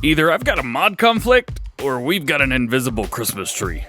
Either I've got a mod conflict, or we've got an invisible Christmas tree.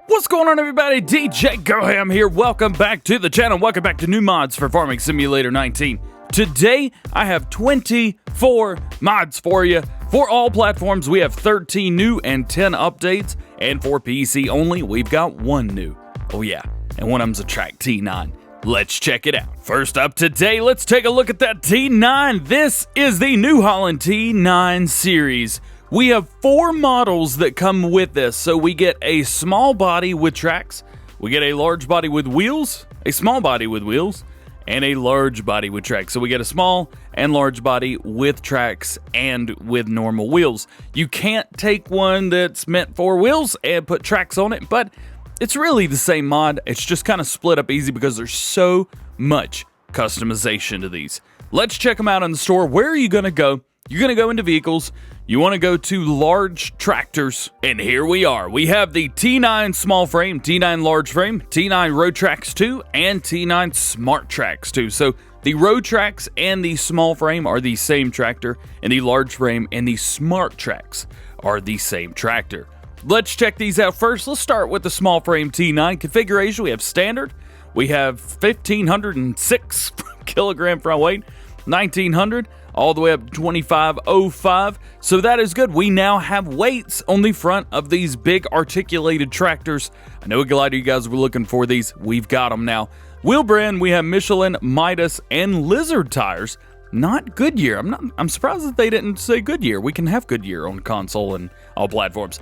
What's going on, everybody? DjGoHam here. Welcome back to the channel. Welcome back to new mods for Farming Simulator 19. Today, I have 24 mods for you. For all platforms, we have 13 new and 10 updates. And for PC only, we've got 1 new. Oh yeah, and one of them's a track T9. Let's check it out. First up today, let's take a look at that T9. This is the new Holland T9 series. We have 4 models that come with this. So we get a small body with tracks, we get a large body with wheels, a small body with wheels, and a large body with tracks. So we get a small and large body with tracks and with normal wheels. You can't take one that's meant for wheels and put tracks on it, but it's really the same mod. It's just kind of split up easy because there's so much customization to these. Let's check them out in the store. Where are you going to go? You're going to go into vehicles. You want to go to large tractors. And here we are. We have the T9 small frame, T9 large frame, T9 road tracks 2, and T9 smart tracks 2. So the road tracks and the small frame are the same tractor, and the large frame and the smart tracks are the same tractor. Let's check these out first. Let's start with the small frame T9 configuration. We have standard. We have 1,506 kilogram front weight, 1,900, all the way up to 2,505. So that is good. We now have weights on the front of these big articulated tractors. I know a lot of you guys were looking for these. We've got them now. Wheel brand, we have Michelin, Midas, and Lizard tires. Not Goodyear. I'm surprised that they didn't say Goodyear. We can have Goodyear on console and all platforms.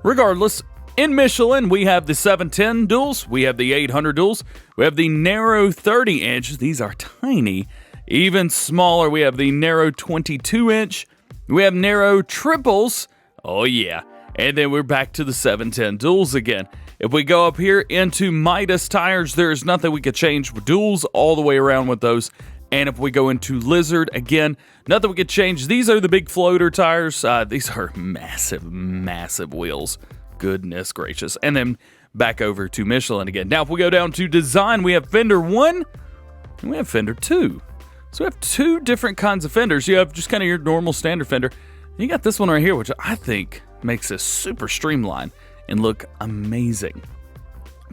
Regardless, in Michelin, we have the 710 duals, we have the 800 duals, we have the narrow 30-inch, these are tiny. Even smaller, we have the narrow 22-inch, we have narrow triples, oh yeah, and then we're back to the 710 duals again. If we go up here into Midas tires, there's nothing we could change with duals all the way around with those. And if we go into Lizard, again, nothing we could change. These are the big floater tires. These are massive, massive wheels. Goodness gracious. And then back over to Michelin again. Now, if we go down to design, we have fender 1 and we have fender 2. So we have 2 different kinds of fenders. You have just kind of your normal standard fender. You got this one right here, which I think makes this super streamlined and look amazing.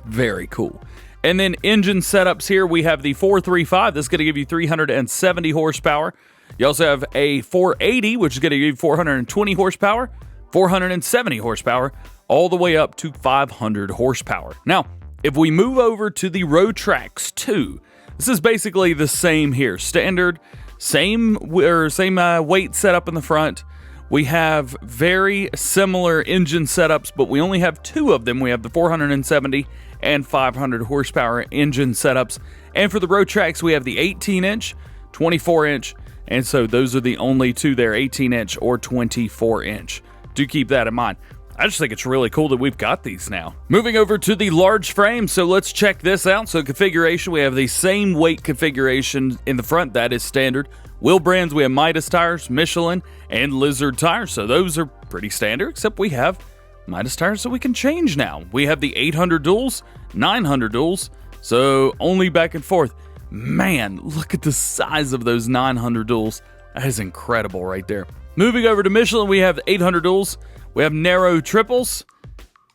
Very cool. And then engine setups here, we have the 435. This is going to give you 370 horsepower. You also have a 480, which is going to give you 420 horsepower, 470 horsepower, all the way up to 500 horsepower. Now, if we move over to the road tracks 2, this is basically the same here. Standard, same weight setup in the front. We have very similar engine setups, but we only have 2 of them. We have the 470 and 500 horsepower engine setups. And for the road tracks, we have the 18-inch, 24-inch, and so those are the only 2 there, 18-inch or 24-inch. Do keep that in mind. I just think it's really cool that we've got these now. Moving over to the large frame, so let's check this out. So configuration, we have the same weight configuration in the front, that is standard. Wheel brands, we have Midas tires, Michelin, and Lizard tires. So those are pretty standard, except we have Midas tires so we can change now. We have the 800 duals, 900 duals, so only back and forth. Man, look at the size of those 900 duals. That is incredible right there. Moving over to Michelin, we have 800 duals. We have narrow triples.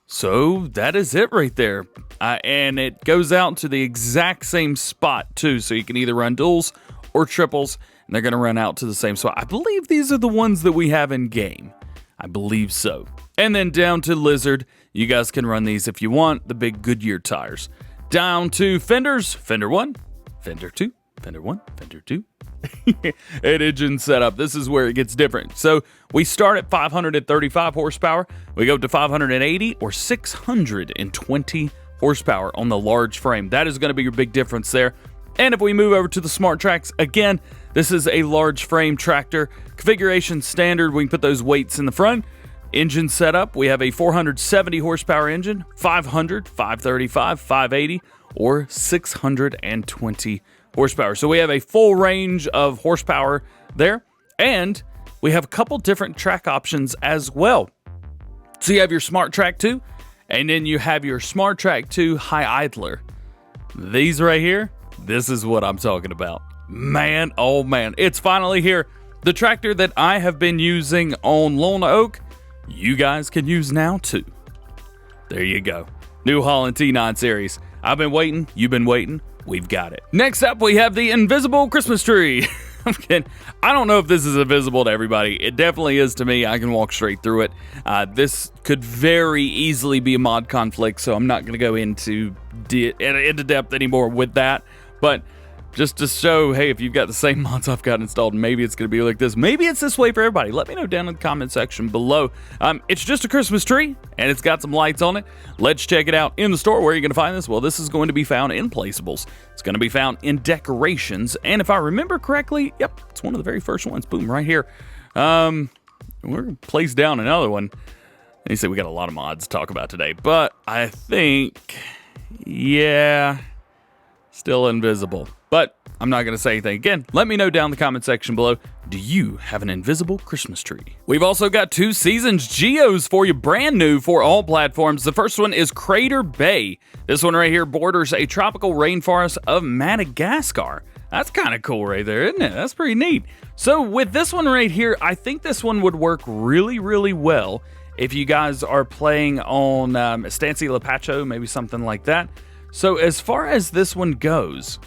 So that is it right there. And it goes out to the exact same spot too. So you can either run duals or triples, and they're going to run out to the same spot. I believe these are the ones that we have in game. I believe so. And then down to Lizard, you guys can run these if you want, the big Goodyear tires. Down to fenders, fender 1, fender 2, fender 1, fender 2. And engine setup, this is where it gets different. So we start at 535 horsepower, we go up to 580 or 620 horsepower on the large frame. That is going to be your big difference there. And if we move over to the smart tracks, again, this is a large frame tractor. Configuration standard, we can put those weights in the front. Engine setup, we have a 470 horsepower engine, 500, 535, 580, or 620 horsepower. So we have a full range of horsepower there, and we have a couple different track options as well. So you have your Smart Track 2, and then you have your Smart Track 2 High Idler. These right here, this is what I'm talking about. Man, oh man, it's finally here. The tractor that I have been using on Lone Oak, you guys can use now too. There you go. New Holland T9 series. I've been waiting, you've been waiting, we've got it. Next up, we have the invisible Christmas tree. I'm kidding. I don't know if this is invisible to everybody. It definitely is to me. I can walk straight through it. This could very easily be a mod conflict, so I'm not going to go into depth anymore with that. But just to show, hey, if you've got the same mods I've got installed, maybe it's going to be like this. Maybe it's this way for everybody. Let me know down in the comment section below. It's just a Christmas tree, and it's got some lights on it. Let's check it out in the store. Where are you going to find this? Well, this is going to be found in Placeables. It's going to be found in decorations. And if I remember correctly, yep, it's one of the very first ones. Boom, right here. We're going to place down another one. You see, we got a lot of mods to talk about today. But I think, yeah, still invisible. But I'm not going to say anything again. Let me know down in the comment section below. Do you have an invisible Christmas tree? We've also got 2 Seasons Geos for you, brand new for all platforms. The first one is Crater Bay. This one right here borders a tropical rainforest of Madagascar. That's kind of cool right there, isn't it? That's pretty neat. So with this one right here, I think this one would work really, really well if you guys are playing on Estancia Lapacho, maybe something like that. So as far as this one goes,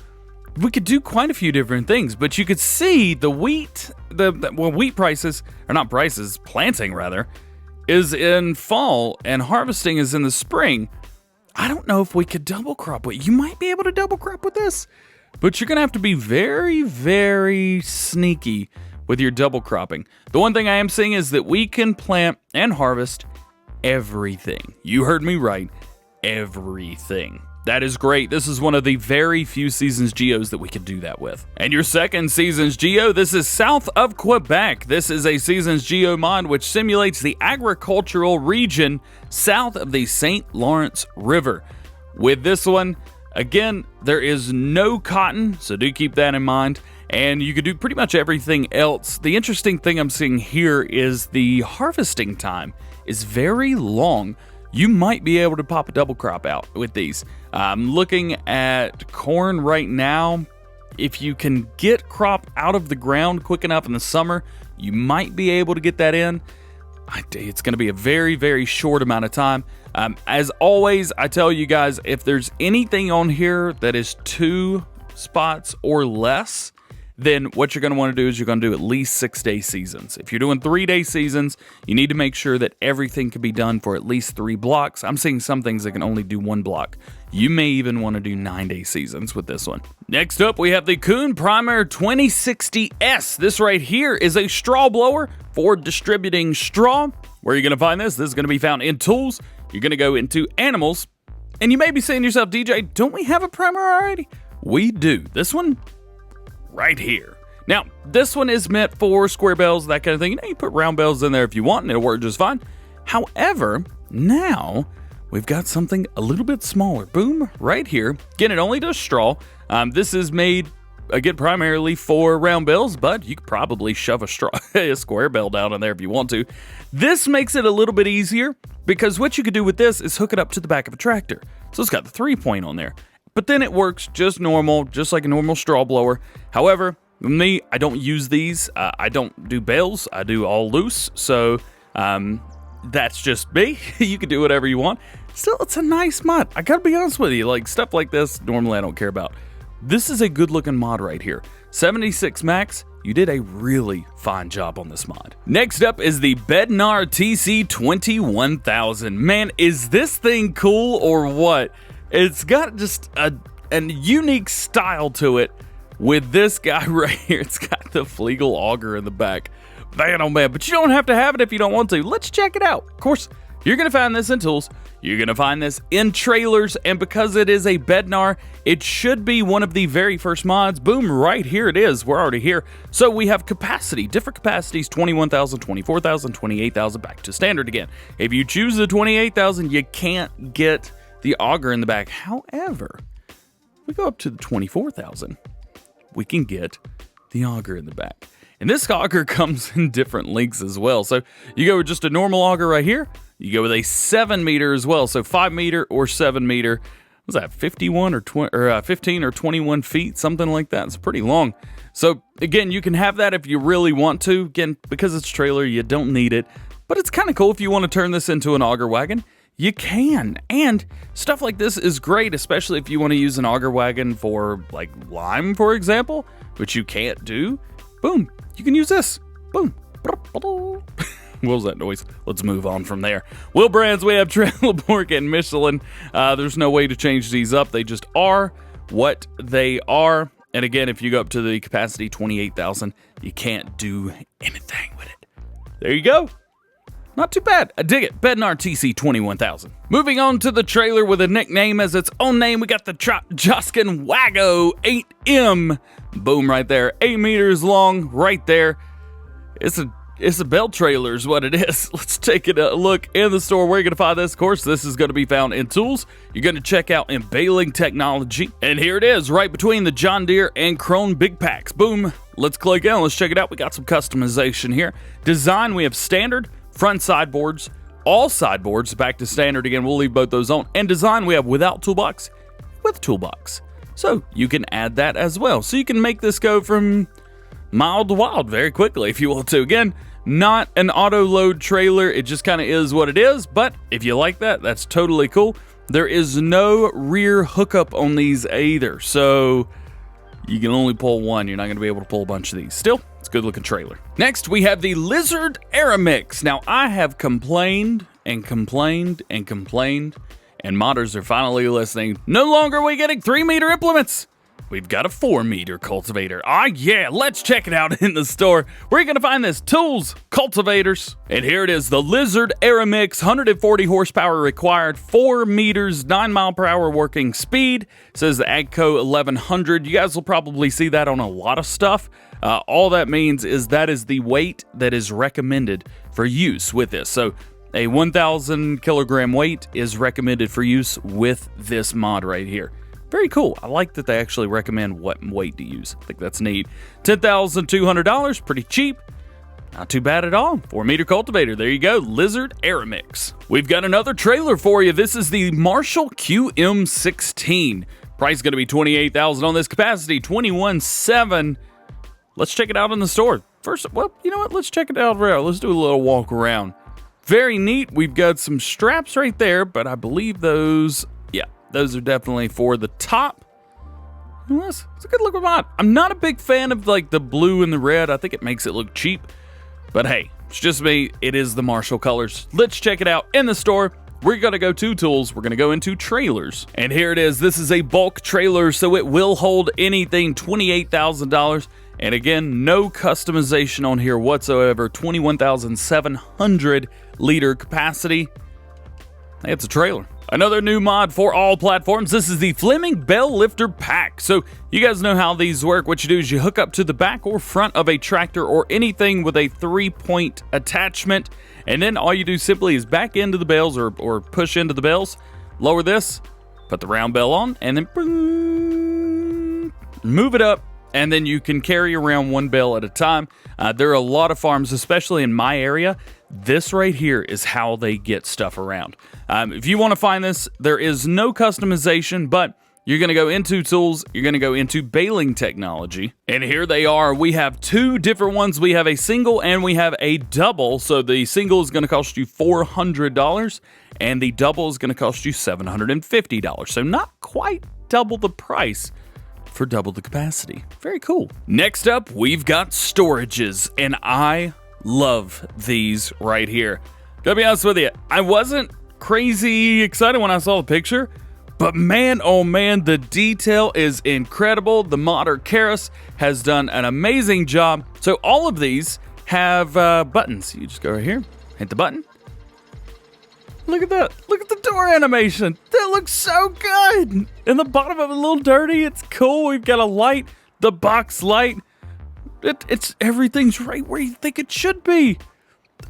we could do quite a few different things, but you could see the wheat, wheat prices, or not prices, planting rather, is in fall and harvesting is in the spring. I don't know if we could double crop it. You might be able to double crop with this, but you're going to have to be very, very sneaky with your double cropping. The one thing I am seeing is that we can plant and harvest everything. You heard me right, everything. That is great. This is one of the very few Seasons Geos that we can do that with. And your second Seasons Geo, this is south of Quebec. This is a Seasons Geo mod which simulates the agricultural region south of the St. Lawrence River. With this one, again, there is no cotton, so do keep that in mind. And you can do pretty much everything else. The interesting thing I'm seeing here is the harvesting time is very long. You might be able to pop a double crop out with these. I'm looking at corn right now. If you can get crop out of the ground quick enough in the summer, you might be able to get that in. It's going to be a very, very short amount of time. As always, I tell you guys, if there's anything on here that is 2 spots or less, then what you're going to want to do is you're going to do at least 6-day seasons. If you're doing 3-day seasons, you need to make sure that everything can be done for at least 3 blocks. I'm seeing some things that can only do 1 block. You may even want to do 9-day seasons with this one. Next up, we have the Kuhn Primor 2060S. This right here is a straw blower for distributing straw. Where are you going to find this? This is going to be found in tools. You're going to go into animals. And you may be saying to yourself, DJ, don't we have a primer already? We do. This one right here. Now, this one is meant for square bells, that kind of thing. You know, you put round bells in there if you want, and it'll work just fine. However, now we've got something a little bit smaller. Boom, right here. Again, it only does straw. This is made, again, primarily for round bells, but you could probably shove a square bell down in there if you want to. This makes it a little bit easier because what you could do with this is hook it up to the back of a tractor. So it's got the 3-point on there. But then it works just normal, just like a normal straw blower. However, me, I don't use these. I don't do bales. I do all loose. So that's just me. You can do whatever you want. Still, it's a nice mod. I gotta be honest with you. Like, stuff like this, normally I don't care about. This is a good looking mod right here. 76 max. You did a really fine job on this mod. Next up is the Bednar TC21. Man, is this thing cool or what? It's got just a unique style to it with this guy right here. It's got the Flegel auger in the back. Man, oh man, but you don't have to have it if you don't want to. Let's check it out. Of course, you're going to find this in tools. You're going to find this in trailers, and because it is a Bednar, it should be one of the very first mods. Boom, right here it is. We're already here. So we have capacity, different capacities, 21,000, 24,000, 28,000, back to standard again. If you choose the 28,000, you can't get the auger in the back. However, we go up to the 24,000, we can get the auger in the back. And this auger comes in different lengths as well. So you go with just a normal auger right here. You go with a 7 meter as well. So 5 meter or 7 meter. was that 51 or 20 or 15 or 21 feet, something like that. It's pretty long. So again, you can have that if you really want to. Again, because it's trailer, you don't need it, but it's kind of cool if you want to turn this into an auger wagon. You can, and stuff like this is great, especially if you want to use an auger wagon for like lime, for example, which you can't do. Boom, you can use this. Boom. What was that noise? Let's move on from there. Wheel brands, we have Trailerborg and Michelin. There's no way to change these up. They just are what they are. And again, if you go up to the capacity 28,000, you can't do anything with it. There you go. Not too bad. I dig it. Bednar TC21. Moving on to the trailer with a nickname as its own name, we got the Joskin Wago 8M. Boom, right there. 8 meters long, right there. It's a belt trailer is what it is. Let's take a look in the store. Where you're going to find this? Of course, this is going to be found in tools. You're going to check out in baling technology. And here it is, right between the John Deere and Krone big packs. Boom. Let's click in. Let's check it out. We got some customization here. Design, we have standard, front sideboards, all sideboards, back to standard again. We'll leave both those on. And design, we have without toolbox, with toolbox. So you can add that as well. So you can make this go from mild to wild very quickly if you want to. Again, not an auto load trailer. It just kind of is what it is. But if you like that, that's totally cool. There is no rear hookup on these either. So you can only pull one. You're not going to be able to pull a bunch of these. Still, it's a good looking trailer. Next, we have the Lizard Aramix. Now, I have complained and complained and complained, and modders are finally listening. No longer are we getting 3-meter implements. We've got a 4-meter cultivator. Ah, yeah, let's check it out in the store. Where are you going to find this? Tools, cultivators. And here it is, the Lizard Aramix, 140 horsepower required, 4 meters, 9 mile per hour working speed. It says the AGCO 1100. You guys will probably see that on a lot of stuff. All that means is that is the weight that is recommended for use with this. So a 1,000 kilogram weight is recommended for use with this mod right here. Very cool. I like that they actually recommend what weight to use. I think that's neat. $10,200, pretty cheap. Not too bad at all. 4-meter cultivator. There you go. Lizard Aramix. We've got another trailer for you. This is the Marshal QM 16. Price is going to be $28,000 on this capacity, 21.7. Let's check it out in the store. First, well, you know what? Let's check it out around. Let's do a little walk around. Very neat. We've got some straps right there, but I believe those, yeah, those are definitely for the top. It's a good looking mod. I'm not a big fan of like the blue and the red. I think it makes it look cheap, but hey, it's just me. It is the Marshal colors. Let's check it out in the store. We're going to go to tools. We're going to go into trailers. And here it is. This is a bulk trailer, so it will hold anything, $28,000. And again, no customization on here whatsoever. 21,700 liter capacity. It's a trailer. Another new mod for all platforms. This is the Fleming Bale Lifter pack. So you guys know how these work. What you do is you hook up to the back or front of a tractor or anything with a 3-point attachment. And then all you do simply is back into the bales or push into the bales. Lower this, put the round bale on, and then boom, move it up. And then you can carry around one bale at a time. There are a lot of farms, especially in my area. This right here is how they get stuff around. If you want to find this, there is no customization, but you're going to go into tools, you're going to go into baling technology, and here they are. We have two different ones. We have a single and we have a double. So the single is going to cost you $400 and the double is going to cost you $750. So not quite double the price for double the capacity. Very cool. Next up, we've got storages, and I love these right here. Gotta be honest with you, I wasn't crazy excited when I saw the picture, but man, oh man, the detail is incredible. The modder Karis has done an amazing job. So all of these have buttons. You just go right here, hit the button. Look at that. Look at the door animation. That looks so good. And the bottom of it a little dirty. It's cool. We've got a light, the box light. It's everything's right where you think it should be.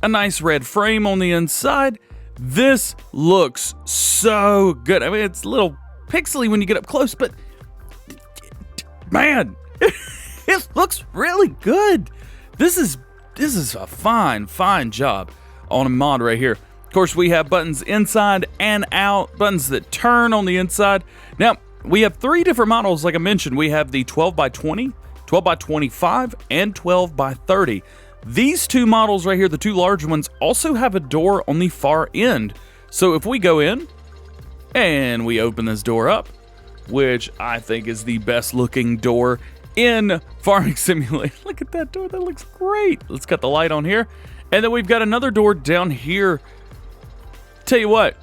A nice red frame on the inside. This looks so good. I mean, it's a little pixely when you get up close, but man, it looks really good. This is a fine job on a mod right here. course, we have buttons inside and out, buttons that turn on the inside. Now, we have 3 different models, like I mentioned. We have the 12x20, 12x25, and 12x30. These 2 models right here, the 2 large ones, also have a door on the far end. So if we go in and we open this door up, which I think is the best looking door in Farming Simulator. Look at that door, that looks great. Let's cut the light on here. And then we've got another door down here. Tell you what,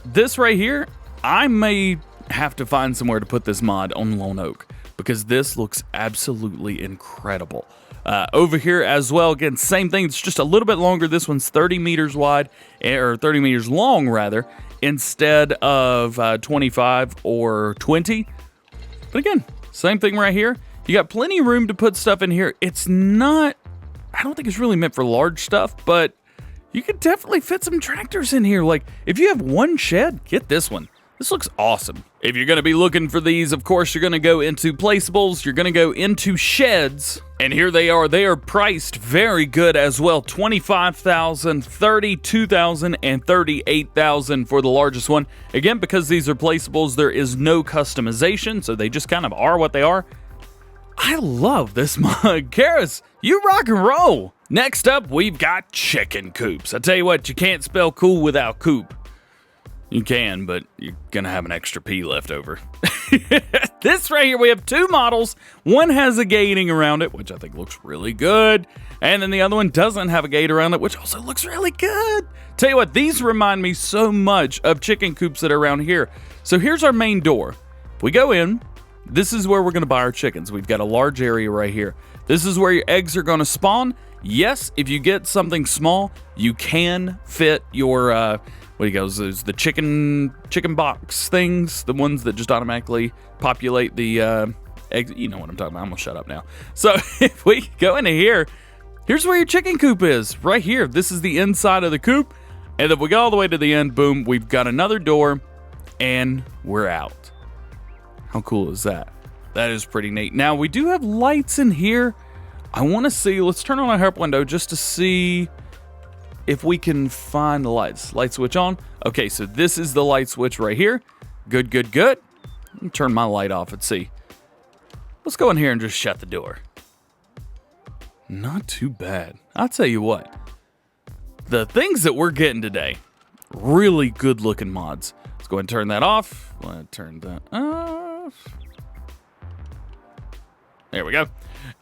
this right here, I may have to find somewhere to put this mod on Lone Oak, because this looks absolutely incredible. Over here as well, again, same thing. It's just a little bit longer. This one's 30 meters wide, or 30 meters long, rather, instead of 25 or 20. But again, same thing right here. You got plenty of room to put stuff in here. It's not, I don't think it's really meant for large stuff, but you could definitely fit some tractors in here. Like, if you have one shed, get this one. This looks awesome. If you're going to be looking for these, of course, you're going to go into Placeables. You're going to go into Sheds. And here they are. They are priced very good as well. $25,000, $32,000, and $38,000 for the largest one. Again, because these are Placeables, there is no customization, so they just kind of are what they are. I love this mod. Karis, you rock and roll. Next up, we've got chicken coops. I tell you what, you can't spell cool without coop. You can, but you're going to have an extra P left over. This right here, we have 2 models. One has a gating around it, which I think looks really good. And then the other one doesn't have a gate around it, which also looks really good. Tell you what, these remind me so much of chicken coops that are around here. So here's our main door. We go in. This is where we're going to buy our chickens. We've got a large area right here. This is where your eggs are going to spawn. Yes, if you get something small, you can fit your... what he goes is the chicken box things, the ones that just automatically populate the eggs. You know what I'm talking about. I'm gonna shut up now. So if we go into here, here's where your chicken coop is, right here. This is the inside of the coop, and if we go all the way to the end, boom, we've got another door, and we're out. How cool is that? That is pretty neat. Now we do have lights in here. I want to see. Let's turn on our help window just to see if we can find the lights. Light switch on. Okay, so this is the light switch right here. Good, good, good. Let me turn my light off and see. Let's go in here and just shut the door. Not too bad. I'll tell you what. The things that we're getting today, really good looking mods. Let's go ahead and turn that off. Let's turn that off. There we go.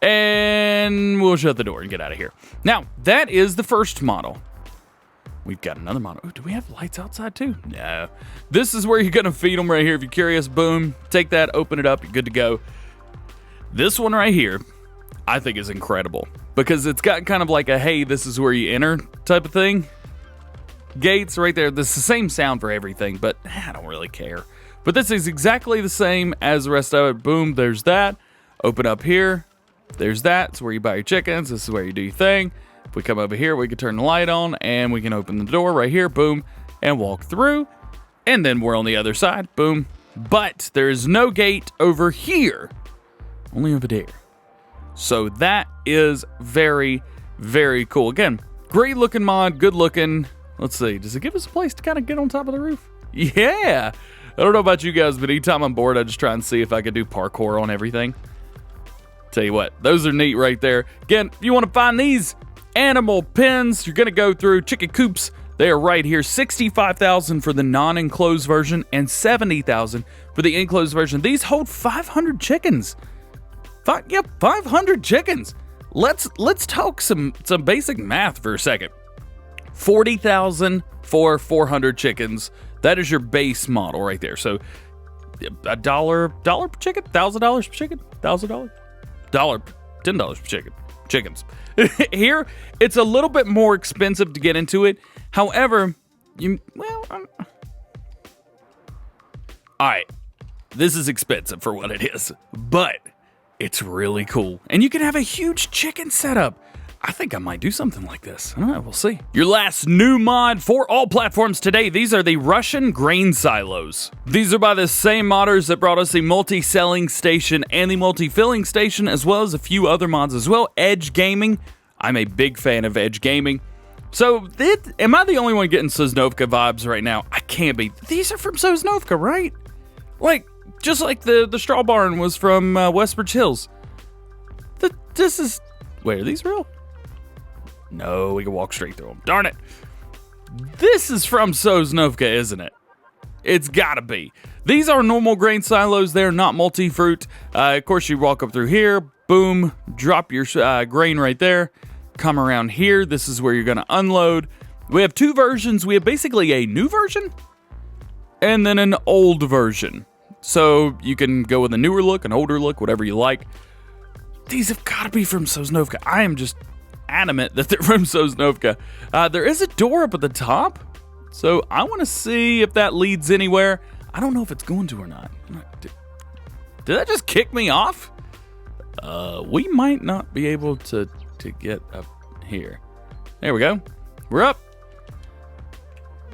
And we'll shut the door and get out of here. Now, that is the first model. We've got another model. Oh, do we have lights outside too? No. This is where you're going to feed them right here. If you're curious, boom, take that, open it up, you're good to go. This one right here, I think is incredible because it's got kind of like a, hey, this is where you enter type of thing. Gates right there. This is the same sound for everything, but I don't really care. But this is exactly the same as the rest of it. Boom, there's that. Open up here. There's that. It's where you buy your chickens. This is where you do your thing. If we come over here, we can turn the light on and we can open the door right here, boom, and walk through. And then we're on the other side, boom. But there's no gate over here, only over there. So that is very, very cool. Again, great looking mod, good looking. Let's see, does it give us a place to kind of get on top of the roof? Yeah. I don't know about you guys, but anytime I'm bored, I just try and see if I could do parkour on everything. Tell you what, those are neat right there. Again, if you want to find these animal pens, you're going to go through chicken coops. They are right here. $65,000 for the non-enclosed version and $70,000 for the enclosed version. These hold 500 chickens. 500 chickens. Let's talk some basic math for a second. $40,000 for 400 chickens. That is your base model right there. So $1 per chicken, $1,000 per chicken, $1,000. $10 per chicken. Chickens. Here, it's a little bit more expensive to get into it. However, all right, this is expensive for what it is, but it's really cool. And you can have a huge chicken setup. I think I might do something like this. I don't know, we'll see. Your last new mod for all platforms today. These are the Russian grain silos. These are by the same modders that brought us the multi-selling station and the multi-filling station, as well as a few other mods as well. Edge Gaming. I'm a big fan of Edge Gaming. So, am I the only one getting Sosnovka vibes right now? I can't be. These are from Sosnovka, right? Like, just like the straw barn was from Westbridge Hills. This is... Wait, are these real? No, we can walk straight through them. Darn it. This is from Sosnovka, isn't it? It's gotta be. These are normal grain silos. They're not multi-fruit. Of course, you walk up through here. Boom. Drop your grain right there. Come around here. This is where you're going to unload. We have two versions. We have basically a new version and then an old version. So you can go with a newer look, an older look, whatever you like. These have got to be from Sosnovka. I am just adamant that they're from Sosnovka. There is a door up at the top. So I want to see if that leads anywhere. I don't know if it's going to or not. Did that just kick me off? We might not be able to get up here. There we go. We're up.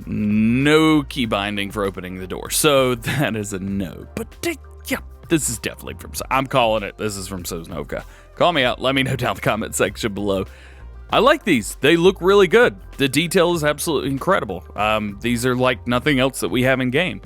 No key binding for opening the door. So that is a no. But yeah, this is definitely from... I'm calling it. This is from Sosnovka. Call me out. Let me know down in the comment section below. I like these. They look really good. The detail is absolutely incredible. These are like nothing else that we have in game.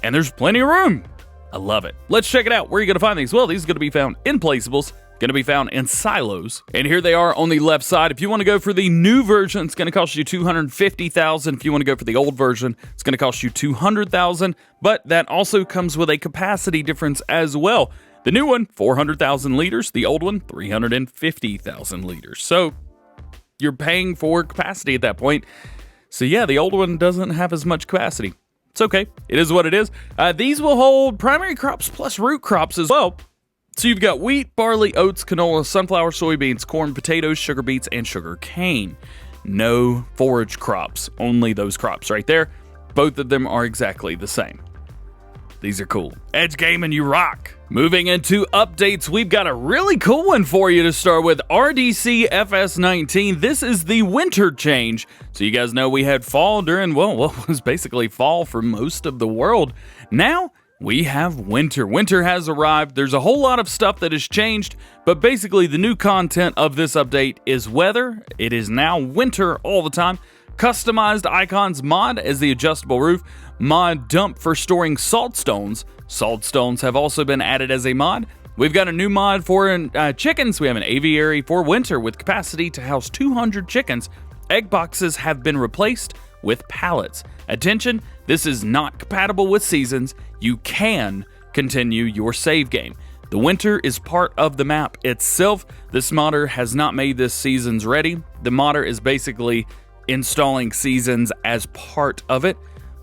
And there's plenty of room. I love it. Let's check it out. Where are you going to find these? Well, these are going to be found in Placeables. Going to be found in silos. And here they are on the left side. If you want to go for the new version, it's going to cost you $250,000. If you want to go for the old version, it's going to cost you $200,000. But that also comes with a capacity difference as well. The new one, 400,000 liters. The old one, 350,000 liters. So you're paying for capacity at that point. So yeah, the old one doesn't have as much capacity. It's okay. It is what it is. These will hold primary crops plus root crops as well. So you've got wheat, barley, oats, canola, sunflower, soybeans, corn, potatoes, sugar beets, and sugar cane. No forage crops, only those crops right there. Both of them are exactly the same. These are cool. Edge game and you rock. Moving into updates, we've got a really cool one for you to start with. R.D.C. FS19. This is the winter change. So you guys know we had fall during, well, what was basically fall for most of the world. Now we have winter. Winter has arrived. There's a whole lot of stuff that has changed, but basically the new content of this update is weather. It is now winter all the time. Customized icons mod as the adjustable roof. Mod dump for storing salt stones. Salt stones have also been added as a mod. We've got a new mod for chickens. We have an aviary for winter with capacity to house 200 chickens. Egg boxes have been replaced with pallets. Attention, this is not compatible with seasons. You can continue your save game. The winter is part of the map itself. This modder has not made this seasons ready. The modder is basically installing seasons as part of it,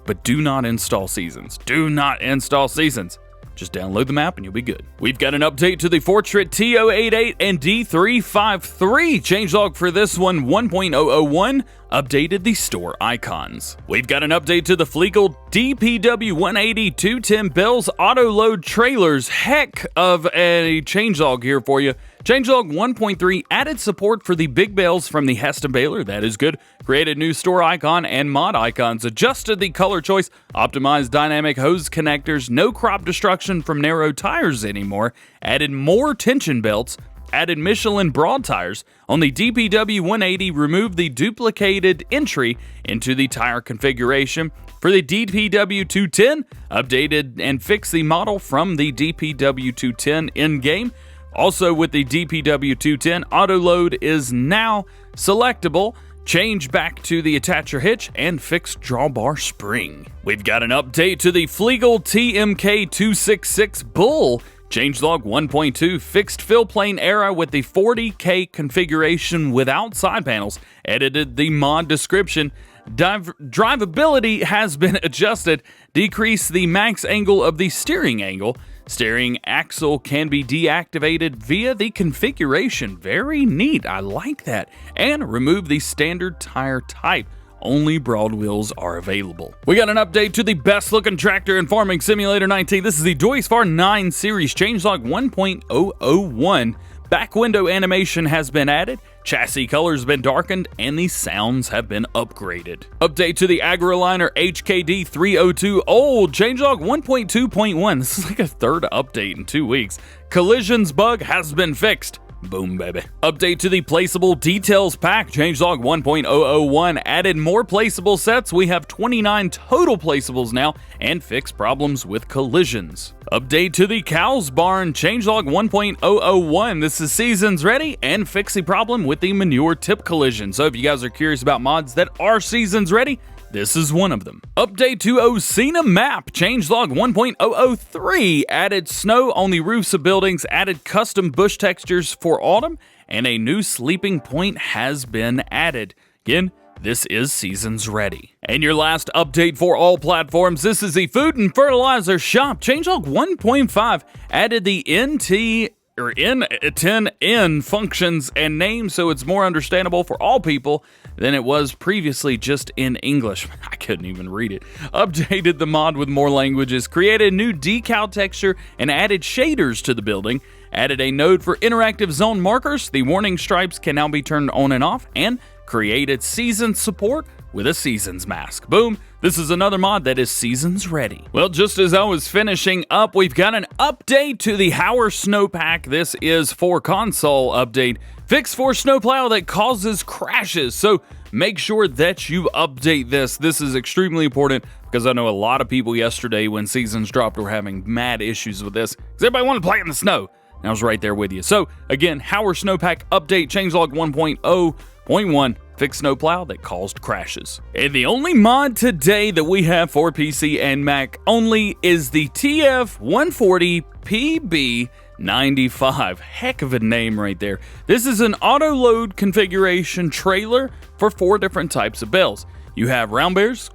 but do not install seasons. Do not install seasons. Just download the map and you'll be good. We've got an update to the Fortschritt T88 and D353. Changelog for this one, 1.001, updated the store icons. We've got an update to the Fleming DPW 180 210 Bale's Autoload trailers. Heck of a changelog here for you. Changelog 1.3 added support for the big bales from the Heston baler. That is good. Created new store icon and mod icons. Adjusted the color choice. Optimized dynamic hose connectors. No crop destruction from narrow tires anymore. Added more tension belts. Added Michelin broad tires. On the DPW 180, removed the duplicated entry into the tire configuration. For the DPW 210, updated and fixed the model from the DPW 210 in-game. Also with the DPW 210, Autoload is now selectable. Change back to the attacher hitch and fixed drawbar spring. We've got an update to the Fleming TMK266 Bull. Changelog 1.2 fixed fill plane era with the 40K configuration without side panels. Edited the mod description. Drivability has been adjusted. Decreased the max angle of the steering angle. Steering axle can be deactivated via the configuration. Very neat. I like that. And remove the standard tire type. Only broad wheels are available. We got an update to the best looking tractor in Farming Simulator 19. This is the Duisfar 9 series changelog 1.001. Back window animation has been added. Chassis colors have been darkened and the sounds have been upgraded. Update to the AgroLiner HKD 302 old changelog 1.2.1. This is like a third update in 2 weeks. Collisions bug has been fixed. Boom, baby. Update to the Placeable Details Pack. Changelog 1.001 added more placeable sets. We have 29 total placeables now and fixed problems with collisions. Update to the Cows Barn. Changelog 1.001. This is seasons ready and fix the problem with the manure tip collision. So if you guys are curious about mods that are seasons ready, this is one of them. Update to Osina Map. Changelog 1.003 added snow on the roofs of buildings, added custom bush textures for autumn, and a new sleeping point has been added. Again, this is seasons ready. And your last update for all platforms, this is the Food and Fertilizer Shop. Changelog 1.5 added the N10N functions and names, so it's more understandable for all people than it was previously just in English. I couldn't even read it. Updated the mod with more languages, created a new decal texture, and added shaders to the building. Added a node for interactive zone markers. The warning stripes can now be turned on and off, and created season support with a seasons mask. Boom, this is another mod that is seasons ready. Well, just as I was finishing up, we've got an update to the Hauer Snow pack. This is for console update. Fix for snowplow that causes crashes. So make sure that you update this. This is extremely important because I know a lot of people yesterday when seasons dropped were having mad issues with this because everybody wanted to play in the snow. And I was right there with you. So again, Hauer Snow pack update, changelog 1.0.1. Fix snowplow that caused crashes. And the only mod today that we have for PC and Mac only is the TF140PB95. Heck of a name right there. This is an auto-load configuration trailer for 4 different types of bales. You have round bears,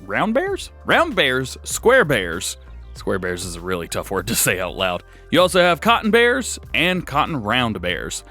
round bears, square bears. Square bears is a really tough word to say out loud. You also have cotton bears and cotton round bears.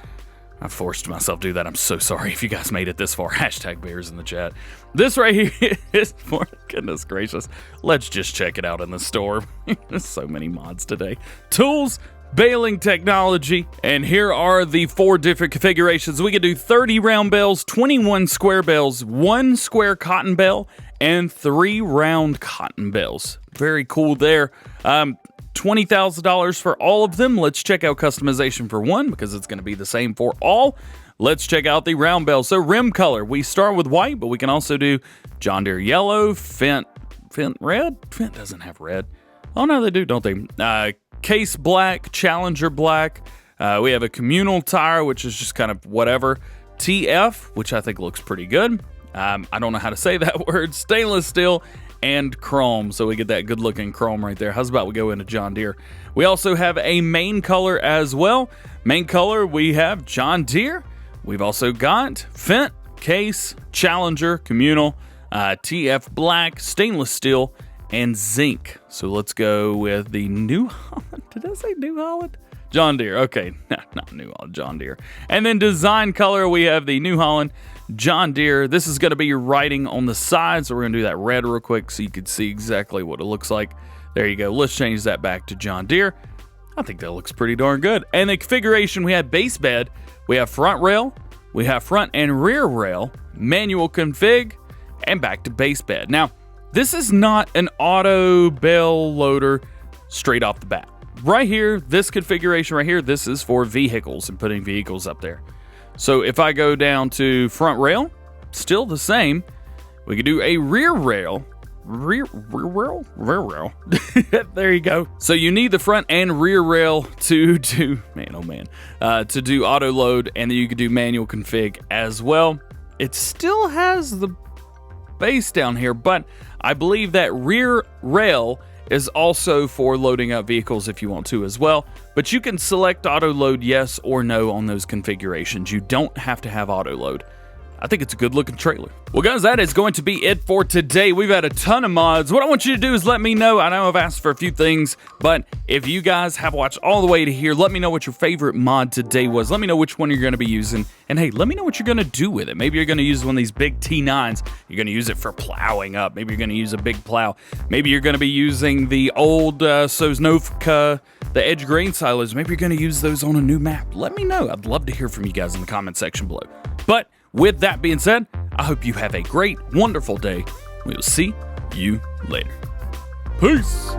I forced myself to do that. I'm so sorry if you guys made it this far. Hashtag bears in the chat. This right here is for, goodness gracious. Let's just check it out in the store. There's so many mods today. Tools, baling technology, and here are the 4 different configurations. We can do 30 round bales, 21 square bales, 1 square cotton bale, and 3 round cotton bales. Very cool there. $20,000 for all of them. Let's check out customization for one because it's going to be the same for all. Let's check out the round bale. So rim color, we start with white, but we can also do John Deere yellow, Fent red. Fent doesn't have red. Oh no, they do, don't they? Case black, Challenger black. We have a communal tire, which is just kind of whatever. TF, which I think looks pretty good. I don't know how to say that word. Stainless steel. And chrome, so we get that good looking chrome right there. How's about we go into John Deere? We also have a main color as well. Main color, we have John Deere. We've also got Fent, Case, Challenger, Communal, TF Black, Stainless Steel, and Zinc. So let's go with the New Holland. Did I say New Holland? John Deere, okay, not New Holland, John Deere. And then design color, we have the New Holland, John Deere. This is going to be your writing on the side, so we're going to do that red real quick so you can see exactly what it looks like. There you go. Let's change that back to John Deere. I think that looks pretty darn good. And the configuration, we have base bed, we have front rail, we have front and rear rail, manual config, and back to base bed. Now, this is not an auto bale loader straight off the bat. Right here, this configuration right here, this is for vehicles and putting vehicles up there. So if I go down to front rail, still the same. We could do a rear rail. Rear rail. There you go. So you need the front and rear rail to do, to do auto load, and then you could do manual config as well. It still has the base down here, but I believe that rear rail is also for loading up vehicles if you want to as well. But you can select auto load yes or no on those configurations. You don't have to have auto load. I think it's a good looking trailer. Well guys, that is going to be it for today. We've had a ton of mods. What I want you to do is let me know. I know I've asked for a few things, but if you guys have watched all the way to here, let me know what your favorite mod today was. Let me know which one you're going to be using. And hey, let me know what you're going to do with it. Maybe you're going to use one of these big T9s. You're going to use it for plowing up. Maybe you're going to use a big plow. Maybe you're going to be using the old Sosnovka, the edge grain silos. Maybe you're going to use those on a new map. Let me know. I'd love to hear from you guys in the comment section below. But with that being said, I hope you have a great, wonderful day. We'll see you later. Peace.